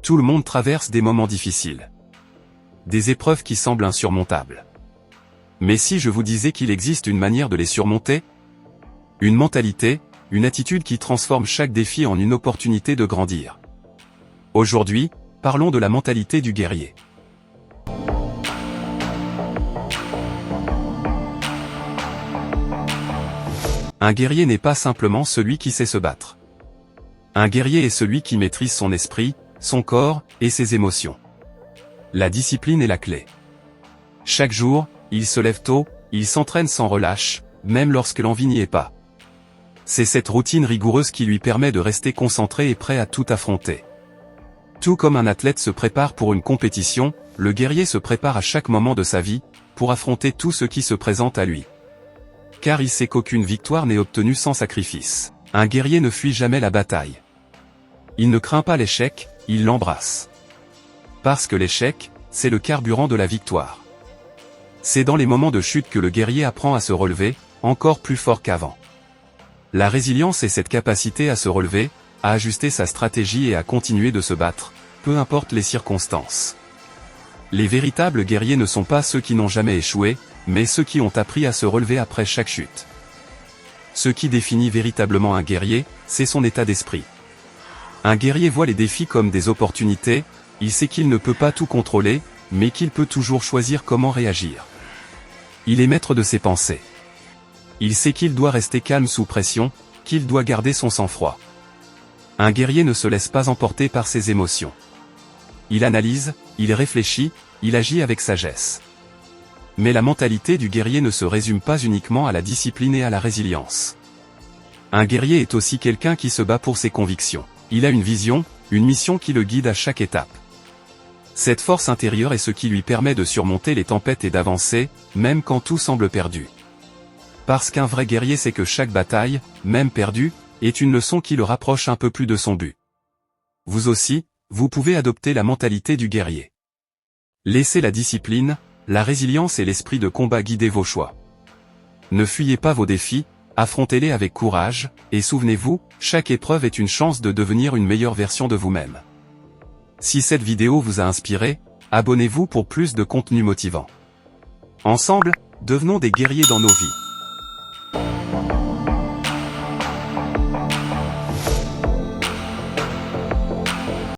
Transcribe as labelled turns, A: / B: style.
A: Tout le monde traverse des moments difficiles. Des épreuves qui semblent insurmontables. Mais si je vous disais qu'il existe une manière de les surmonter? Une mentalité, une attitude qui transforme chaque défi en une opportunité de grandir. Aujourd'hui, parlons de la mentalité du guerrier. Un guerrier n'est pas simplement celui qui sait se battre. Un guerrier est celui qui maîtrise son esprit, son corps et ses émotions. La discipline est la clé. Chaque jour, il se lève tôt, il s'entraîne sans relâche, même lorsque l'envie n'y est pas. C'est cette routine rigoureuse qui lui permet de rester concentré et prêt à tout affronter. Tout comme un athlète se prépare pour une compétition, le guerrier se prépare à chaque moment de sa vie, pour affronter tout ce qui se présente à lui. Car il sait qu'aucune victoire n'est obtenue sans sacrifice. Un guerrier ne fuit jamais la bataille. Il ne craint pas l'échec, il l'embrasse. Parce que l'échec, c'est le carburant de la victoire. C'est dans les moments de chute que le guerrier apprend à se relever, encore plus fort qu'avant. La résilience est cette capacité à se relever, à ajuster sa stratégie et à continuer de se battre, peu importe les circonstances. Les véritables guerriers ne sont pas ceux qui n'ont jamais échoué, mais ceux qui ont appris à se relever après chaque chute. Ce qui définit véritablement un guerrier, c'est son état d'esprit. Un guerrier voit les défis comme des opportunités, il sait qu'il ne peut pas tout contrôler, mais qu'il peut toujours choisir comment réagir. Il est maître de ses pensées. Il sait qu'il doit rester calme sous pression, qu'il doit garder son sang-froid. Un guerrier ne se laisse pas emporter par ses émotions. Il analyse, il réfléchit, il agit avec sagesse. Mais la mentalité du guerrier ne se résume pas uniquement à la discipline et à la résilience. Un guerrier est aussi quelqu'un qui se bat pour ses convictions. Il a une vision, une mission qui le guide à chaque étape. Cette force intérieure est ce qui lui permet de surmonter les tempêtes et d'avancer, même quand tout semble perdu. Parce qu'un vrai guerrier sait que chaque bataille, même perdue, est une leçon qui le rapproche un peu plus de son but. Vous aussi, vous pouvez adopter la mentalité du guerrier. Laissez la discipline, la résilience et l'esprit de combat guider vos choix. Ne fuyez pas vos défis, affrontez-les avec courage, et souvenez-vous, chaque épreuve est une chance de devenir une meilleure version de vous-même. Si cette vidéo vous a inspiré, abonnez-vous pour plus de contenu motivant. Ensemble, devenons des guerriers dans nos vies.